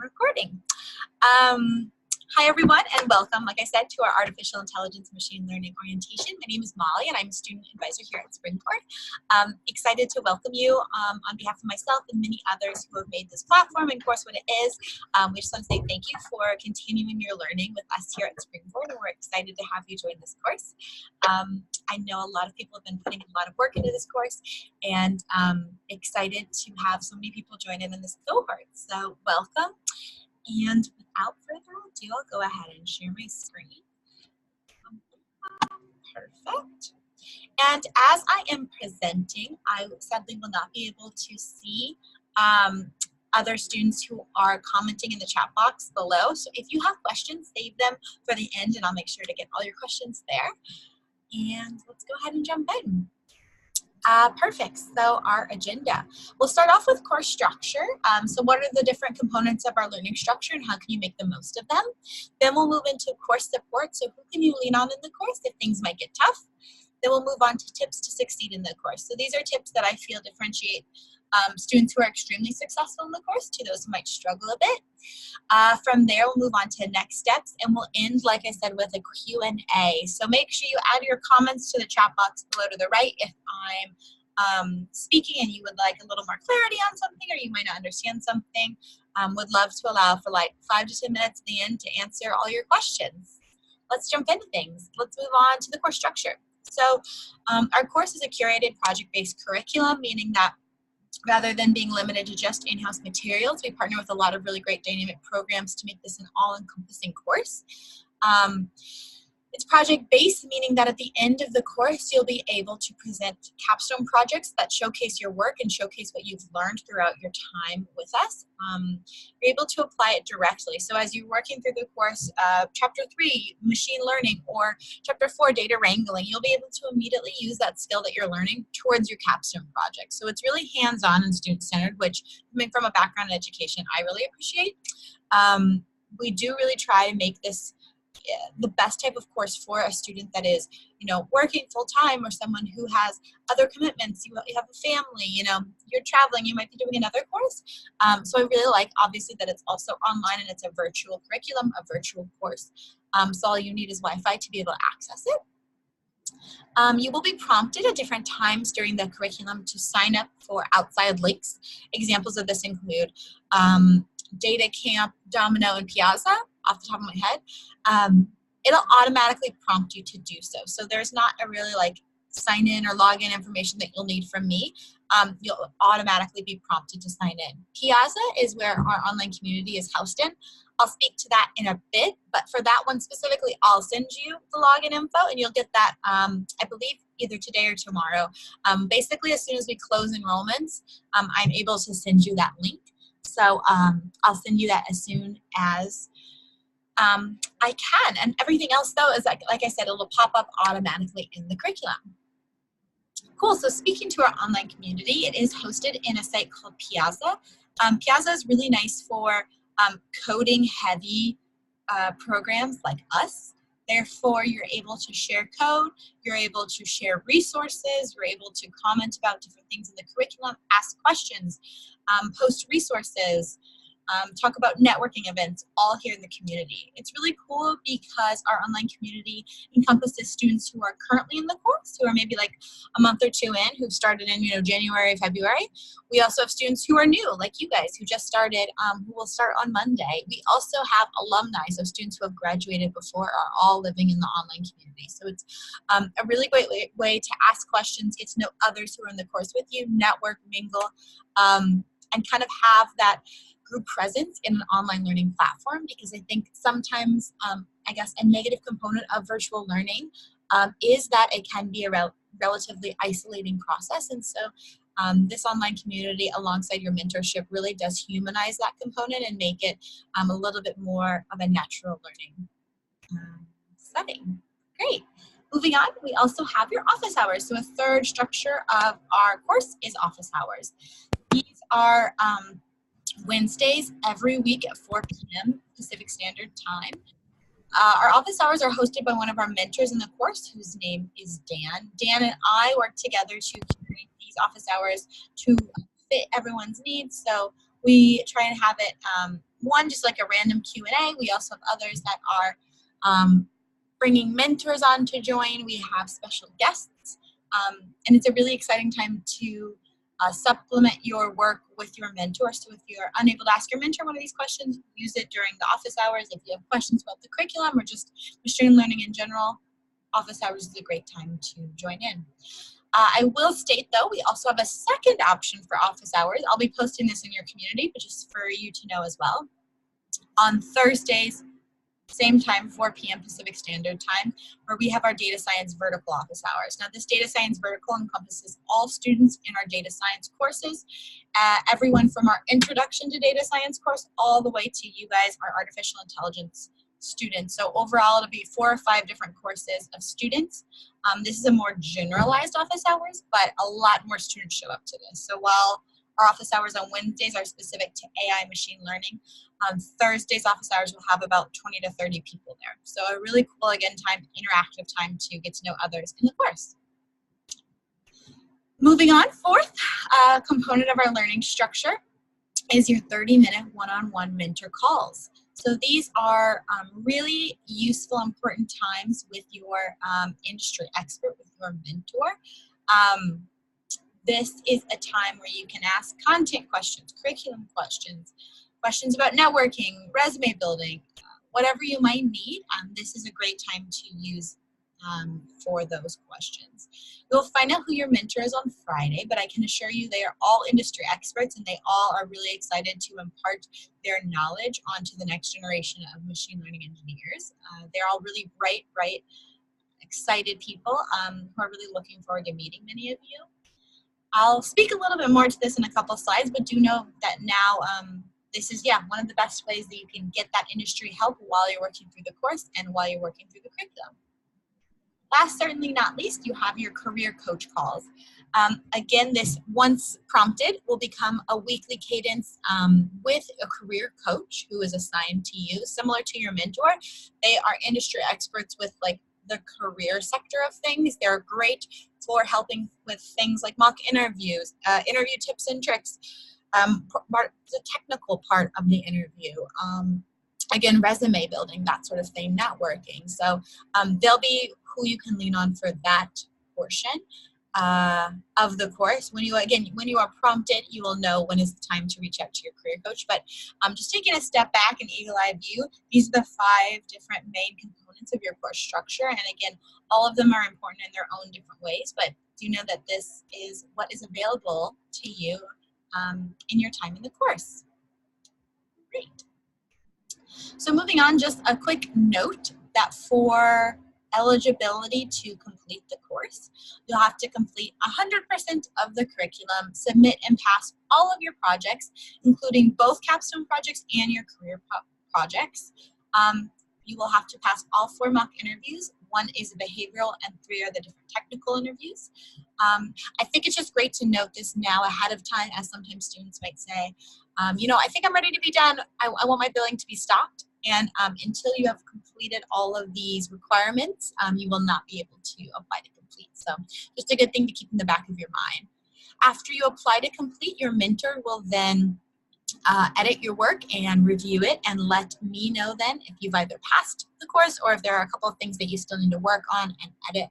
recording. Hi everyone and welcome, like I said, to our Artificial Intelligence Machine Learning Orientation. My name is Molly and I'm a student advisor here at Springboard. Excited to welcome you on behalf of myself and many others who have made this platform and course what it is. We just want to say thank you for continuing your learning with us here at Springboard, and we're excited to have you join this course. I know a lot of people have been putting a lot of work into this course, and excited to have so many people join in this cohort. So welcome. And without further ado, I'll go ahead and share my screen. Perfect. And as I am presenting, I sadly will not be able to see other students who are commenting in the chat box below. So if you have questions, save them for the end, and I'll make sure to get all your questions there. And let's go ahead and jump in. Perfect. So our agenda. We'll start off with course structure. So what are the different components of our learning structure and how can you make the most of them? Then we'll move into course support. So who can you lean on in the course if things might get tough? Then we'll move on to tips to succeed in the course. So these are tips that I feel differentiate students who are extremely successful in the course to those who might struggle a bit. From there, we'll move on to next steps, and we'll end, like I said, with a Q&A. So make sure you add your comments to the chat box below to the right if I'm speaking and you would like a little more clarity on something or you might not understand something. Would love to allow for like 5 to 10 minutes at the end to answer all your questions. Let's jump into things. Let's move on to the course structure. So our course is a curated project-based curriculum, meaning that rather than being limited to just in-house materials, we partner with a lot of really great dynamic programs to make this an all-encompassing course. It's project-based, meaning that at the end of the course, you'll be able to present capstone projects that showcase your work and showcase what you've learned throughout your time with us. You're able to apply it directly. So as you're working through the course, Chapter 3, machine learning, or Chapter 4, data wrangling, you'll be able to immediately use that skill that you're learning towards your capstone project. So it's really hands-on and student-centered, which coming from a background in education, I really appreciate. We do really try to make this the best type of course for a student that is, working full-time or someone who has other commitments. You have a family, you're traveling, you might be doing another course. So I really like, obviously, that it's also online and it's a virtual curriculum, a virtual course. So all you need is Wi-Fi to be able to access it. You will be prompted at different times during the curriculum to sign up for outside links. Examples of this include Data Camp, Domino, and Piazza, off the top of my head. It'll automatically prompt you to do so. So there's not a really sign in or login information that you'll need from me. You'll automatically be prompted to sign in. Piazza is where our online community is housed in. I'll speak to that in a bit, but for that one specifically, I'll send you the login info and you'll get that, I believe, either today or tomorrow. Basically, as soon as we close enrollments, I'm able to send you that link. So I'll send you that as soon as I can. And everything else, though, is like I said, it'll pop up automatically in the curriculum. Cool. So speaking to our online community, it is hosted in a site called Piazza. Piazza is really nice for coding-heavy programs like us. Therefore, you're able to share code, you're able to share resources, you're able to comment about different things in the curriculum, ask questions, post resources, talk about networking events, all here in the community. It's really cool because our online community encompasses students who are currently in the course, who are maybe like a month or two in, who've started in January, February. We also have students who are new, like you guys, who just started, who will start on Monday. We also have alumni, so students who have graduated before are all living in the online community. So it's a really great way to ask questions, get to know others who are in the course with you, network, mingle, and kind of have that group presence in an online learning platform, because I think sometimes, I guess, a negative component of virtual learning is that it can be a relatively isolating process. And so this online community alongside your mentorship really does humanize that component and make it a little bit more of a natural learning setting. Great. Moving on, we also have your office hours. So a third structure of our course is office hours. These are Wednesdays every week at 4 p.m. Pacific Standard Time. Our office hours are hosted by one of our mentors in the course, whose name is Dan. Dan and I work together to create these office hours to fit everyone's needs. So we try and have it one just like a random Q&A. We also have others that are bringing mentors on to join. We have special guests, and it's a really exciting time to supplement your work with your mentor. So if you're unable to ask your mentor one of these questions, use it during the office hours. If you have questions about the curriculum or just machine learning in general, office hours is a great time to join in. I will state though, we also have a second option for office hours. I'll be posting this in your community, but just for you to know as well. On Thursdays, same time, 4 p.m. Pacific Standard Time, where we have our data science vertical office hours. Now, this data science vertical encompasses all students in our data science courses, everyone from our introduction to data science course all the way to you guys, our artificial intelligence students. So overall, it'll be 4 or 5 different courses of students. This is a more generalized office hours, but a lot more students show up to this. So while our office hours on Wednesdays are specific to AI machine learning, on Thursdays office hours will have about 20 to 30 people there. So a really cool, again, interactive time to get to know others in the course. Moving on, fourth component of our learning structure is your 30-minute one-on-one mentor calls. So these are really useful, important times with your industry expert, with your mentor. This is a time where you can ask content questions, curriculum questions, questions about networking, resume building, whatever you might need. This is a great time to use for those questions. You'll find out who your mentor is on Friday, but I can assure you they are all industry experts and they all are really excited to impart their knowledge onto the next generation of machine learning engineers. They're all really bright, excited people who are really looking forward to meeting many of you. I'll speak a little bit more to this in a couple slides, but do know that now this is, one of the best ways that you can get that industry help while you're working through the course and while you're working through the curriculum. Last, certainly not least, you have your career coach calls. Again, this, once prompted, will become a weekly cadence with a career coach who is assigned to you, similar to your mentor. They are industry experts with like the career sector of things. They're great for helping with things like mock interviews, interview tips and tricks, the technical part of the interview. Again, resume building, that sort of thing, networking. So they'll be who you can lean on for that portion of the course. When you are prompted, you will know when is the time to reach out to your career coach. But just taking a step back, an eagle-eye view, these are the 5 different main components of your course structure. And again, all of them are important in their own different ways, but do know that this is what is available to you in your time in the course. Great. So moving on, just a quick note that for eligibility to complete the course, you'll have to complete 100% of the curriculum, submit and pass all of your projects, including both capstone projects and your career projects. You will have to pass all 4 mock interviews. 1 is behavioral and 3 are the different technical interviews. I think it's just great to note this now ahead of time, as sometimes students might say, I think I'm ready to be done. I want my billing to be stopped. And until you have completed all of these requirements, you will not be able to apply to complete. So just a good thing to keep in the back of your mind. After you apply to complete, your mentor will then edit your work and review it and let me know then if you've either passed the course or if there are a couple of things that you still need to work on and edit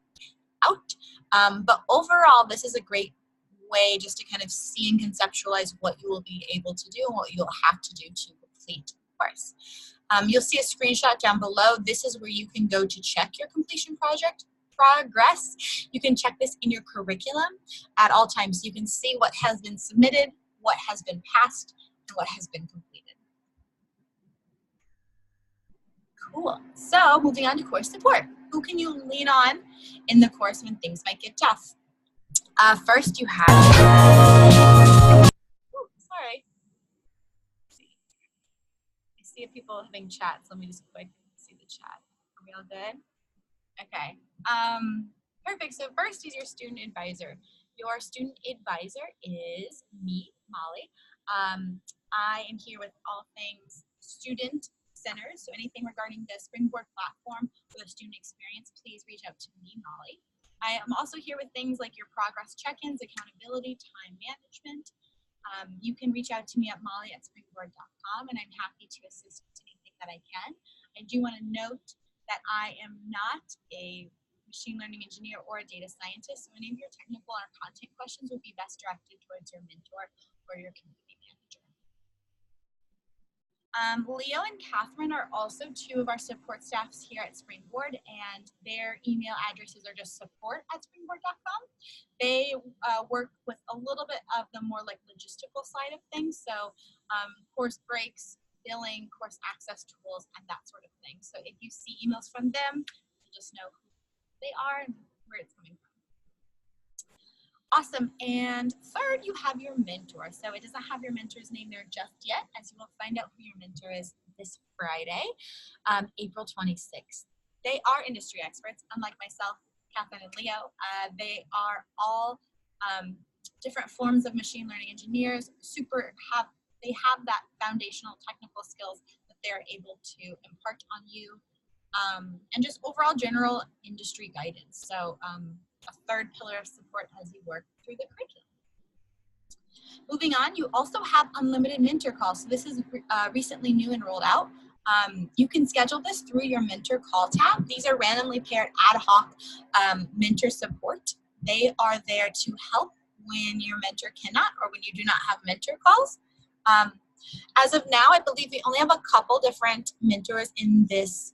out. But overall, this is a great way just to kind of see and conceptualize what you will be able to do and what you'll have to do to complete the course. You'll see a screenshot down below. This is where you can go to check your completion project progress. You can check this in your curriculum at all times. So you can see what has been submitted, what has been passed, and what has been completed. Cool. So moving on to course support. Who can you lean on in the course when things might get tough? First you have, sorry. I see people having chats. Let me just quick see the chat. Are we all good? Okay. Perfect. So first is your student advisor. Your student advisor is me, Molly. I am here with all things student centered. So anything regarding the Springboard platform or the student experience, please reach out to me, Molly. I am also here with things like your progress check-ins, accountability, time management. You can reach out to me at molly@springboard.com and I'm happy to do want to note that I am not a machine learning engineer or a data scientist, so any of your technical or content questions would be best directed towards your mentor or your community manager. Leo and Catherine are also two of our support staffs here at Springboard, and their email addresses are just support@springboard.com. They work with a little bit of the more like logistical side of things, so course breaks, billing, course access tools, and that sort of thing. So if you see emails from them, you'll just know who they are and where it's coming from. Awesome. And third, you have your mentor. So it doesn't have your mentor's name there just yet, as you will find out who your mentor is this Friday, April 26th. They are industry experts, unlike myself, Catherine, and Leo. They are all different forms of machine learning engineers. They have that foundational technical skills that they're able to impart on you, and just overall general industry guidance. So a third pillar of support as you work through the curriculum. Moving on, you also have unlimited mentor calls. So this is recently new and rolled out. You can schedule this through your mentor call tab. These are randomly paired ad hoc mentor support. They are there to help when your mentor cannot or when you do not have mentor calls. As of now, I believe we only have a couple different mentors in this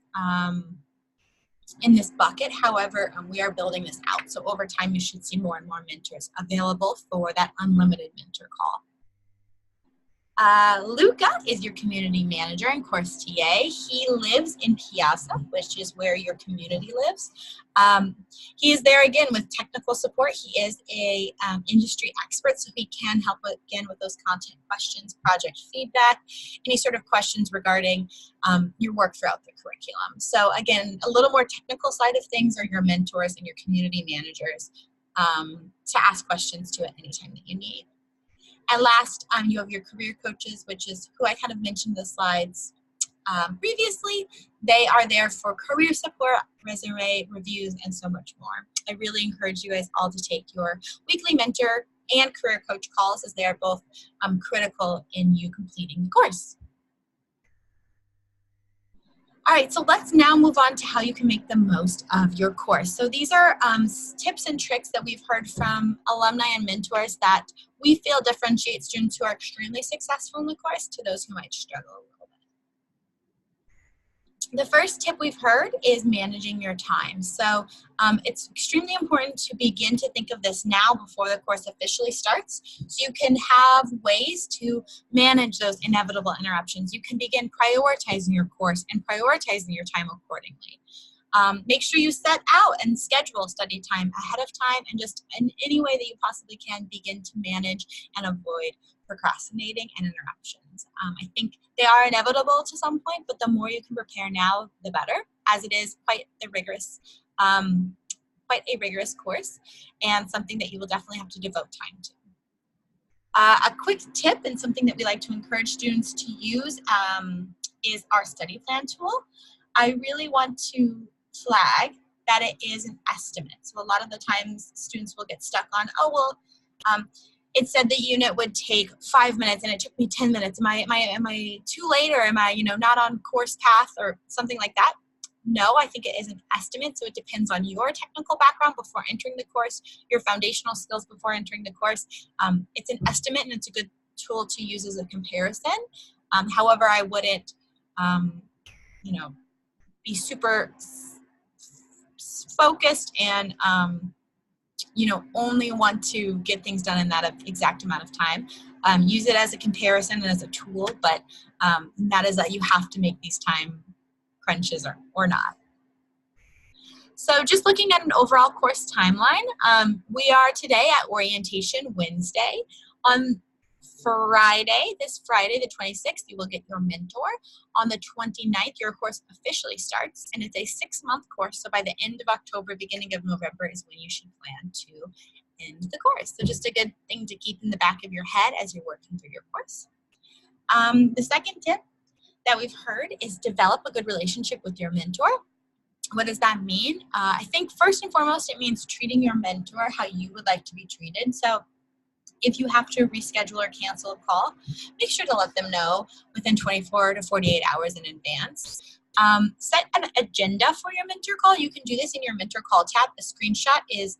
bucket. However, we are building this out. So over time, you should see more and more mentors available for that unlimited mentor call. Luca is your community manager and course TA. He lives in Piazza, which is where your community lives. He is there again with technical support. He is a industry expert, so he can help again with those content questions, project feedback, any sort of questions regarding your work throughout the curriculum. So again, a little more technical side of things are your mentors and your community managers to ask questions to at any time that you need. And last, you have your career coaches, which is who I kind of mentioned in the slides previously. They are there for career support, resume reviews, and so much more. I really encourage you guys all to take your weekly mentor and career coach calls, as they are both critical in you completing the course. All right, so let's now move on to how you can make the most of your course. So these are tips and tricks that we've heard from alumni and mentors that we feel differentiate students who are extremely successful in the course to those who might struggle a little bit. The first tip we've heard is managing your time. So it's extremely important to begin to think of this now before the course officially starts, so you can have ways to manage those inevitable interruptions. You can begin prioritizing your course and prioritizing your time accordingly. Make sure you set out and schedule study time ahead of time, and just in any way that you possibly can begin to manage and avoid procrastinating and interruptions. I think they are inevitable to some point, but the more you can prepare now, the better, as it is quite a rigorous course and something that you will definitely have to devote time to. A quick tip and something that we like to encourage students to use is our study plan tool. I really want to flag that it is an estimate. So a lot of the times students will get stuck on, oh, well, it said the unit would take 5 minutes and it took me 10 minutes. Am I too late, or am I, not on course path or something like that? No, I think it is an estimate. So it depends on your technical background before entering the course, your foundational skills before entering the course. It's an estimate, and it's a good tool to use as a comparison. However, I wouldn't, be super focused and, only want to get things done in that exact amount of time. Use it as a comparison and as a tool, but that is that you have to make these time crunches or not. So just looking at an overall course timeline, we are today at Orientation Wednesday. On this Friday, the 26th, you will get your mentor. On the 29th, your course officially starts, and it's a 6-month course. So by the end of October, beginning of November is when you should plan to end the course. So just a good thing to keep in the back of your head as you're working through your course. The second tip that we've heard is develop a good relationship with your mentor. What does that mean? I think first and foremost, it means treating your mentor how you would like to be treated. So if you have to reschedule or cancel a call, make sure to let them know within 24 to 48 hours in advance. Set an agenda for your mentor call. You can do this in your mentor call tab. The screenshot is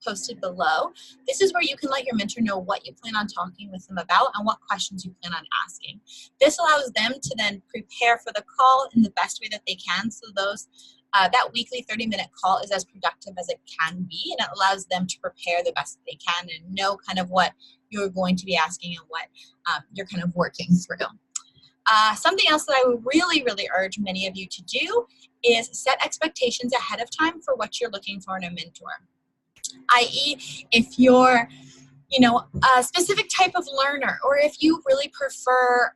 posted below. This is where you can let your mentor know what you plan on talking with them about and what questions you plan on asking. This allows them to then prepare for the call in the best way that they can, so that weekly 30-minute call is as productive as it can be, and it allows them to prepare the best that they can and know kind of what you're going to be asking and what you're kind of working through. Something else that I would really, really urge many of you to do is set expectations ahead of time for what you're looking for in a mentor. I.e., if you're, a specific type of learner, or if you really prefer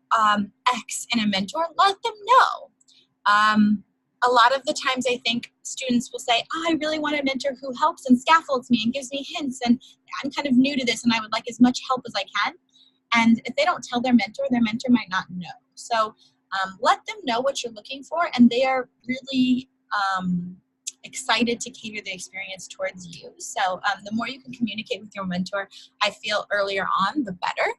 X in a mentor, let them know. A lot of the times I think students will say, oh, I really want a mentor who helps and scaffolds me and gives me hints, and I'm kind of new to this and I would like as much help as I can. And if they don't tell their mentor might not know. So let them know what you're looking for, and they are really excited to cater the experience towards you. So the more you can communicate with your mentor, I feel earlier on, the better.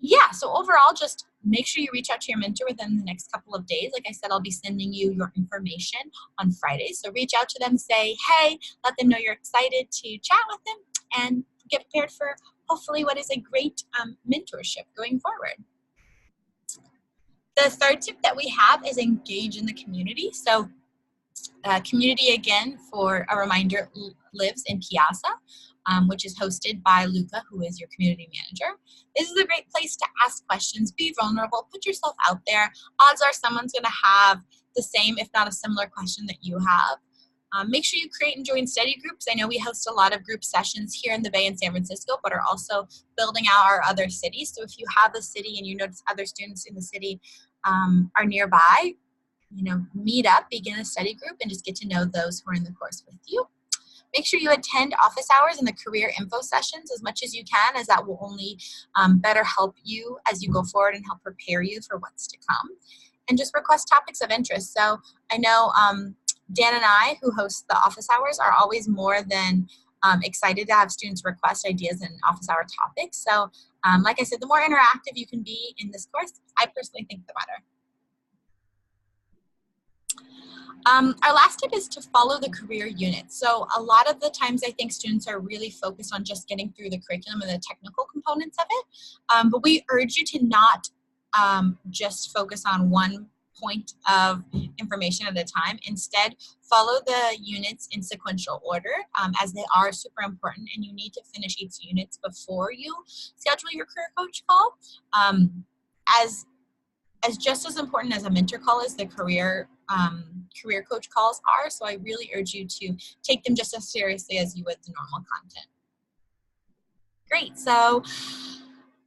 Yeah, so overall, just make sure you reach out to your mentor within the next couple of days. Like I said, I'll be sending you your information on Friday. So reach out to them, say, hey, let them know you're excited to chat with them, and get prepared for hopefully what is a great mentorship going forward. The third tip that we have is engage in the community. So community, again, for a reminder, lives in Piazza, which is hosted by Luca, who is your community manager. This is a great place to ask questions, be vulnerable, put yourself out there. Odds are someone's going to have the same, if not a similar question that you have. Make sure you create and join study groups. I know we host a lot of group sessions here in the Bay in San Francisco, but are also building out our other cities. So if you have a city and you notice other students in the city are nearby, meet up, begin a study group, and just get to know those who are in the course with you. Make sure you attend office hours and the career info sessions as much as you can, as that will only better help you as you go forward and help prepare you for what's to come. And just request topics of interest. So I know Dan and I, who host the office hours, are always more than excited to have students request ideas and office hour topics. So like I said, the more interactive you can be in this course, I personally think the better. Our last tip is to follow the career unit. So a lot of the times I think students are really focused on just getting through the curriculum and the technical components of it. But we urge you to not just focus on one point of information at a time. Instead, follow the units in sequential order, as they are super important, and you need to finish each unit before you schedule your career coach call. As just as important as a mentor call is, the career coach calls are. So I really urge you to take them just as seriously as you would the normal content. Great, so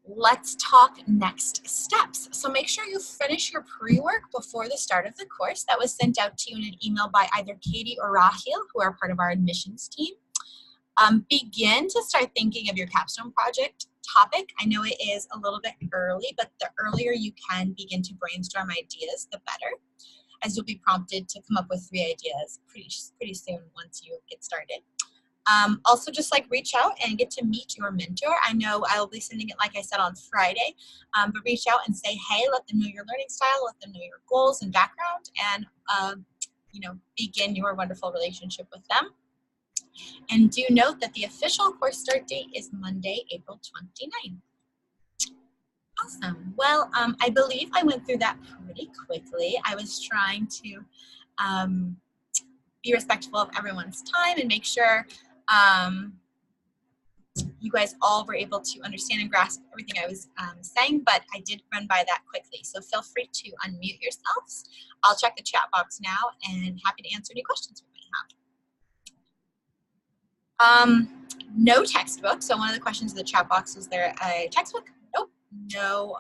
let's talk next steps. So make sure you finish your pre-work before the start of the course. That was sent out to you in an email by either Katie or Rahil, who are part of our admissions team. Begin to start thinking of your capstone project topic. I know it is a little bit early, but the earlier you can begin to brainstorm ideas, the better, as you'll be prompted to come up with 3 ideas pretty soon once you get started. Also, just reach out and get to meet your mentor. I know I'll be sending it, like I said, on Friday, but reach out and say, hey, let them know your learning style, let them know your goals and background, and begin your wonderful relationship with them. And do note that the official course start date is Monday, April 29th. Awesome. Well, I believe I went through that pretty quickly. I was trying to be respectful of everyone's time and make sure you guys all were able to understand and grasp everything I was saying, but I did run by that quickly. So feel free to unmute yourselves. I'll check the chat box now and happy to answer any questions we may have. No textbook. So one of the questions in the chat box, is there a textbook? Nope, no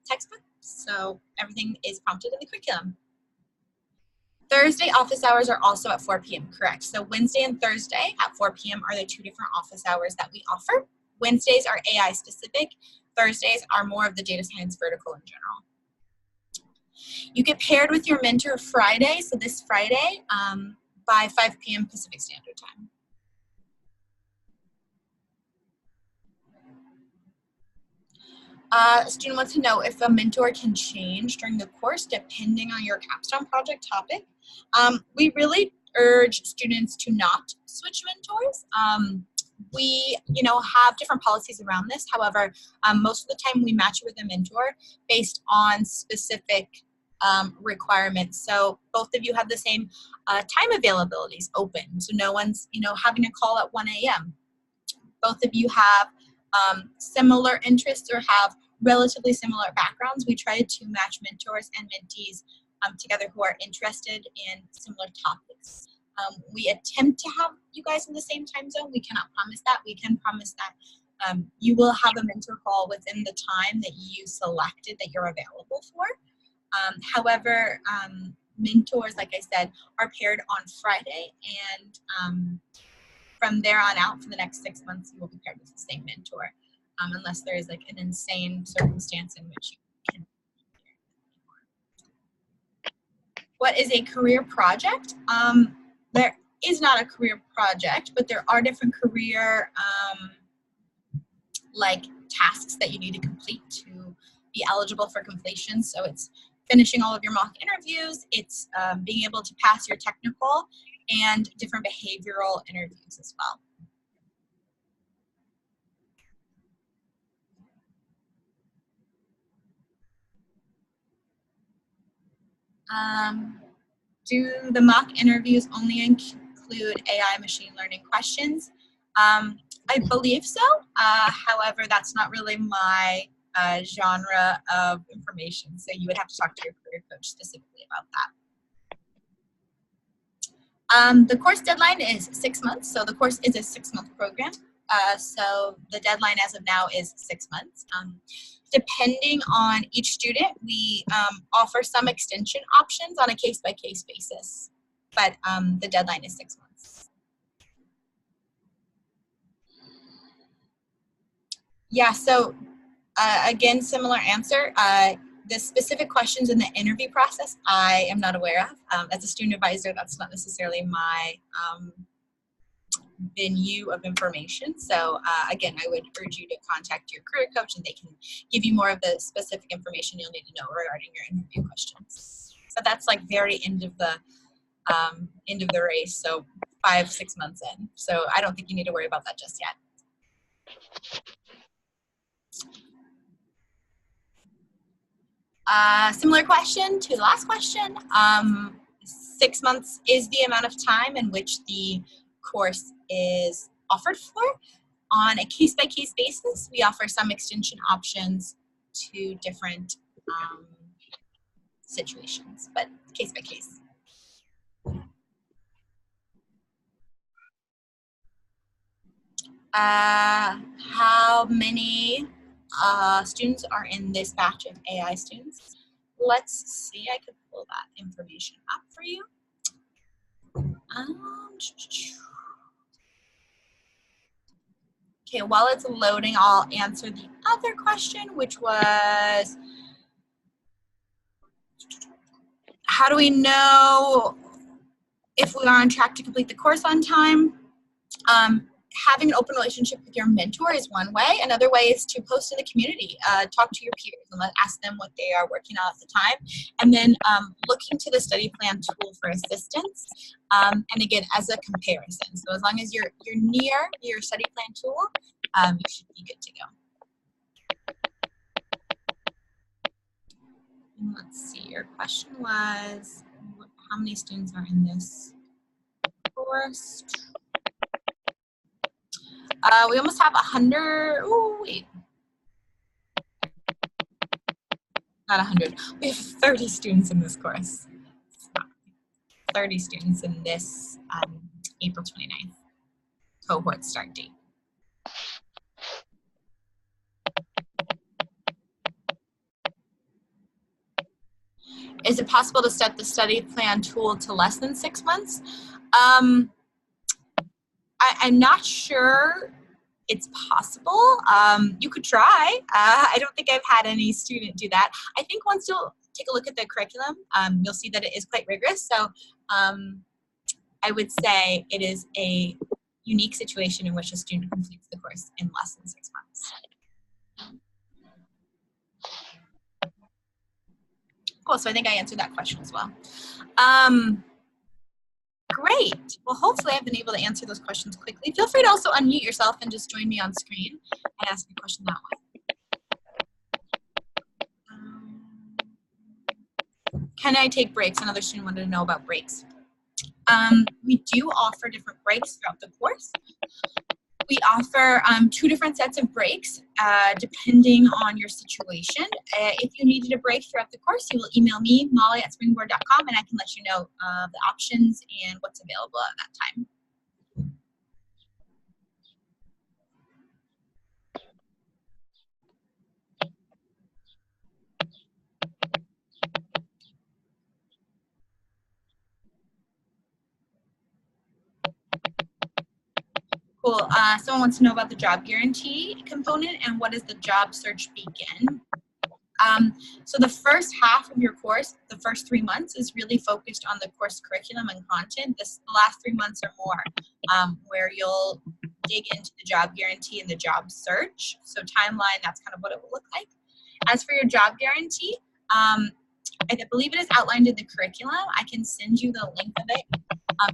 textbook. So everything is prompted in the curriculum. Thursday office hours are also at 4 p.m., correct. So Wednesday and Thursday at 4 p.m. are the 2 different office hours that we offer. Wednesdays are AI specific. Thursdays are more of the data science vertical in general. You get paired with your mentor Friday, so this Friday, by 5 p.m. Pacific Standard Time. A student wants to know if a mentor can change during the course depending on your capstone project topic. We really urge students to not switch mentors. We, have different policies around this. However, most of the time we match you with a mentor based on specific requirements. So both of you have the same time availabilities open. So no one's, having a call at 1 a.m. Both of you have similar interests or have relatively similar backgrounds. We try to match mentors and mentees together who are interested in similar topics. We attempt to have you guys in the same time zone. We cannot promise that. We can promise that you will have a mentor call within the time that you selected that you're available for. However, mentors, like I said, are paired on Friday, and from there on out, for the next 6 months, you will be paired with the same mentor, unless there is like an insane circumstance in which you can. What is a career project? There is not a career project, but there are different career like tasks that you need to complete to be eligible for completion. So it's finishing all of your mock interviews, it's being able to pass your technical, and different behavioral interviews as well. Do the mock interviews only include AI machine learning questions? I believe so. However, that's not really my genre of information. So you would have to talk to your career coach specifically about that. The course deadline is 6 months. So the course is a 6-month program. So the deadline as of now is 6 months. Depending on each student, we offer some extension options on a case-by-case basis, but the deadline is 6 months. Yeah, so again, similar answer. The specific questions in the interview process, I am not aware of. As a student advisor, that's not necessarily my venue of information. So again, I would urge you to contact your career coach and they can give you more of the specific information you'll need to know regarding your interview questions. But that's like very end of the race, so 5-6 months in. So I don't think you need to worry about that just yet. Similar question to the last question. 6 months is the amount of time in which the course is offered for. On a case-by-case basis, we offer some extension options to different situations, but case-by-case. How many students are in this batch of AI students? Let's see, I could pull that information up for you. Okay, while it's loading, I'll answer the other question, which was, how do we know if we are on track to complete the course on time? Having an open relationship with your mentor is one way. Another way is to post in the community, talk to your peers and ask them what they are working on at the time. And then looking to the study plan tool for assistance. And again, as a comparison. So as long as you're near your study plan tool, you should be good to go. And let's see, your question was, how many students are in this course? We almost have 100, oh wait. Not 100, we have 30 students in this course. 30 students in this April 29th cohort start date. Is it possible to set the study plan tool to less than 6 months? I'm not sure it's possible. You could try. I don't think I've had any student do that. I think once you'll take a look at the curriculum, you'll see that it is quite rigorous. So I would say it is a unique situation in which a student completes the course in less than 6 months. Cool, so I think I answered that question as well. Great. Well, hopefully I've been able to answer those questions quickly. Feel free to also unmute yourself and just join me on screen and ask me a question that way. Can I take breaks? Another student wanted to know about breaks. We do offer different breaks throughout the course. We offer 2 different sets of breaks depending on your situation. If you needed a break throughout the course, you will email me, molly@springboard.com, and I can let you know the options and what's available at that time. Cool. Someone wants to know about the job guarantee component and what does the job search begin? So the first half of your course, the first 3 months, is really focused on the course curriculum and content. The last 3 months or more where you'll dig into the job guarantee and the job search. So timeline, that's kind of what it will look like. As for your job guarantee, I believe it is outlined in the curriculum. I can send you the link of it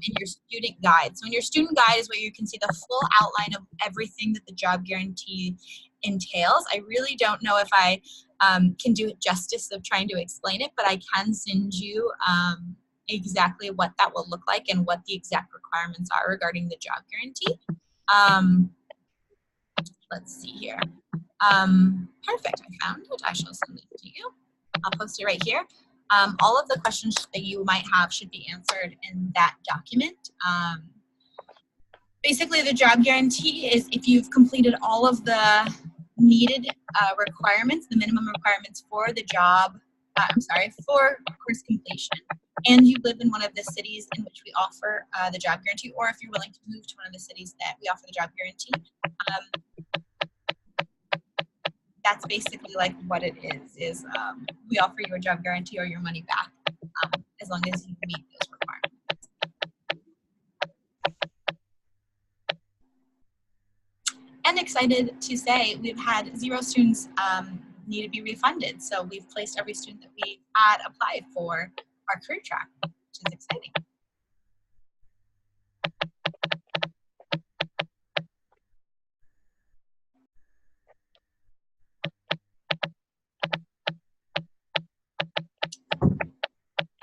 in your student guide. So in your student guide is where you can see the full outline of everything that the job guarantee entails. I really don't know if I can do it justice of trying to explain it, but I can send you exactly what that will look like and what the exact requirements are regarding the job guarantee. Let's see here. Perfect, I found it. I shall send it to you. I'll post it right here. All of the questions that you might have should be answered in that document. Basically, the job guarantee is if you've completed all of the needed requirements, the minimum requirements for the job, for course completion, and you live in one of the cities in which we offer the job guarantee, or if you're willing to move to one of the cities that we offer the job guarantee, that's basically like what it is we offer you a job guarantee or your money back as long as you meet those requirements. And excited to say we've had 0 students need to be refunded. So we've placed every student that we had applied for our career track, which is exciting.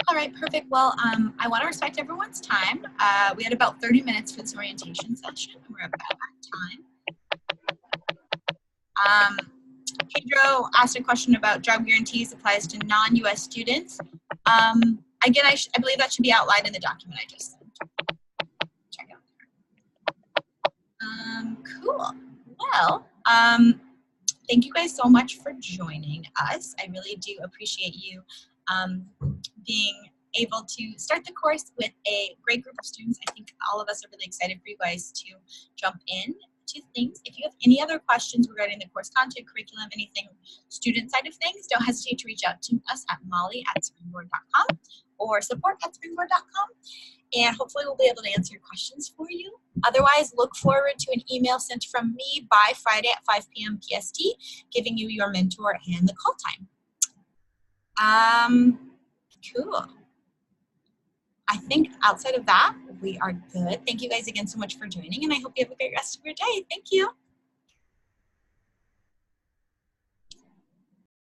All right, perfect. Well, I want to respect everyone's time. We had about 30 minutes for this orientation session. We're about at time. Pedro asked a question about job guarantees applies to non-US students. Again, I believe that should be outlined in the document I just sent. Check out there. Cool. Well, thank you guys so much for joining us. I really do appreciate you being able to start the course with a great group of students. I think all of us are really excited for you guys to jump in to things. If you have any other questions regarding the course content, curriculum, anything student side of things, don't hesitate to reach out to us at molly@springboard.com or support@springboard.com, and hopefully we'll be able to answer your questions for you. Otherwise, look forward to an email sent from me by Friday at 5 p.m. PST, giving you your mentor and the call time. Cool. I think outside of that, we are good. Thank you guys again so much for joining, and I hope you have a great rest of your day. Thank you.